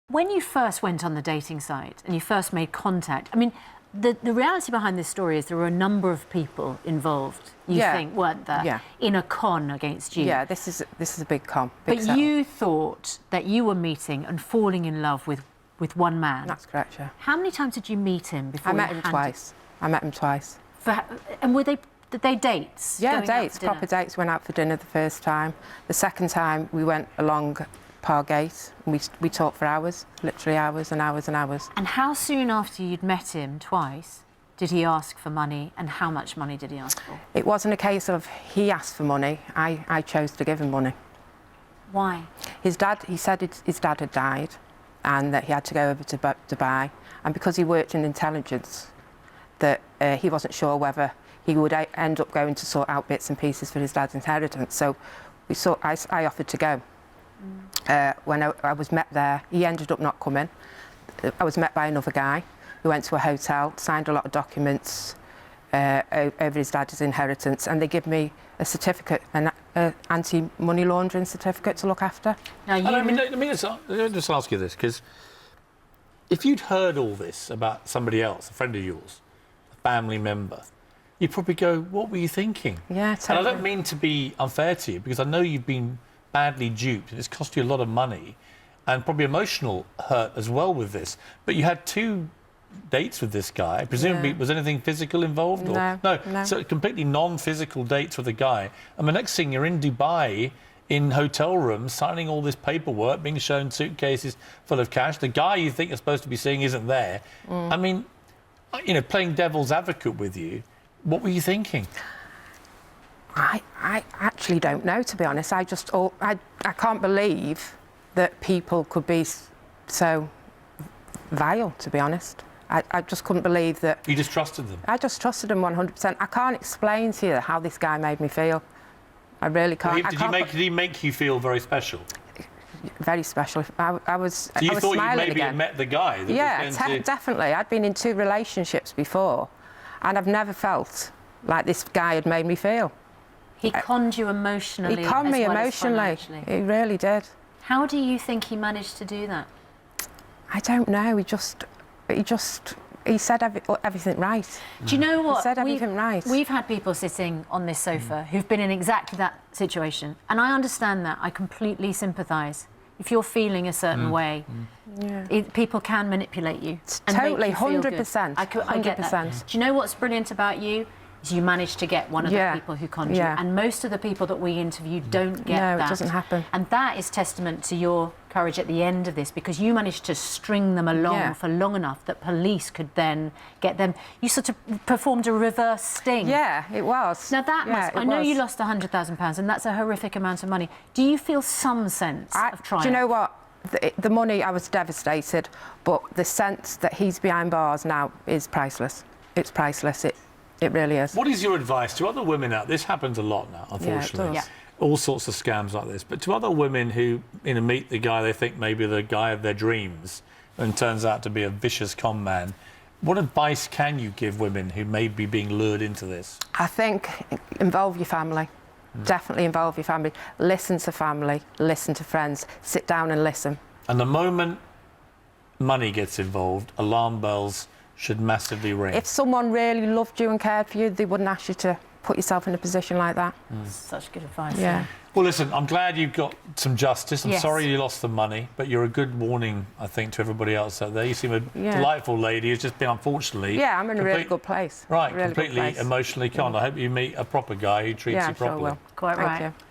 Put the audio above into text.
When you first went on the dating site and you first made contact, I mean, the reality behind this story is there were a number of people involved, you think, weren't there, in a con against you? Yeah, this is a big con. But you thought that you were meeting and falling in love with one man. That's correct, yeah. How many times did you meet him before I met him twice. I met him twice. And did they dates? Yeah, dates, proper dates. Went out for dinner the first time. The second time we went along Pargate and we talked for hours, literally hours and hours and hours. And how soon after you'd met him twice did he ask for money, and how much money did he ask for? It wasn't a case of he asked for money, I chose to give him money. Why? His dad, he said his dad had died and that he had to go over to Dubai, and because he worked in intelligence, that he wasn't sure whether he would end up going to sort out bits and pieces for his dad's inheritance. So I offered to go. When I was met there, he ended up not coming. I was met by another guy who went to a hotel, signed a lot of documents over his dad's inheritance, and they give me a certificate, an anti-money laundering certificate to look after. Now, let me just ask you this, because if you'd heard all this about somebody else, a friend of yours, a family member, you'd probably go, what were you thinking? Yeah, totally. And I don't mean to be unfair to you, because I know you've been badly duped and it's cost you a lot of money and probably emotional hurt as well with this. But you had 2 dates with this guy. Presumably, was anything physical involved? No. So completely non-physical dates with a guy. And the next thing, you're in Dubai in hotel rooms, signing all this paperwork, being shown suitcases full of cash. The guy you think you're supposed to be seeing isn't there. I mean, you know, playing devil's advocate with you, what were you thinking? I actually don't know, to be honest. I can't believe that people could be so vile, to be honest. I just couldn't believe that. You just trusted them? I just trusted them 100%. I can't explain to you how this guy made me feel. I really can't. Did he make you feel very special? Very special. I was So you thought you maybe again. had met the guy? Definitely. I'd been in 2 relationships before, and I've never felt like this guy had made me feel. He conned you emotionally. He conned me emotionally. He really did. How do you think he managed to do that? I don't know. He said everything right. Do you know what? He said everything right. We've had people sitting on this sofa who've been in exactly that situation, and I understand that. I completely sympathise. If you're feeling a certain way, people can manipulate you. Totally, 100%. I get that. Do you know what's brilliant about you? You managed to get one of the people who conned you, and most of the people that we interview don't get that. No, it doesn't happen. And that is testament to your courage at the end of this, because you managed to string them along for long enough that police could then get them. You sort of performed a reverse sting. Yeah, it was. Now that I know you lost £100,000, and that's a horrific amount of money. Do you feel some sense of triumph? Do you know what? The money, I was devastated, but the sense that he's behind bars now is priceless. It's priceless. It really is. What is your advice to other women out? This happens a lot now, unfortunately. All sorts of scams like this. But to other women who, meet the guy they think may be the guy of their dreams and turns out to be a vicious con man, what advice can you give women who may be being lured into this? I think involve your family. Definitely involve your family. Listen to family. Listen to friends. Sit down and listen. And the moment money gets involved, alarm bells should massively ring. If someone really loved you and cared for you, they wouldn't ask you to put yourself in a position like that. Such good advice. Yeah. Well, listen, I'm glad you got some justice. I'm sorry you lost the money, but you're a good warning, I think, to everybody else out there. You seem a delightful lady who's just been, unfortunately... Yeah, I'm in a really good place. Right, really completely emotionally conned. I hope you meet a proper guy who treats you properly. Sure will. Quite right. Thank you.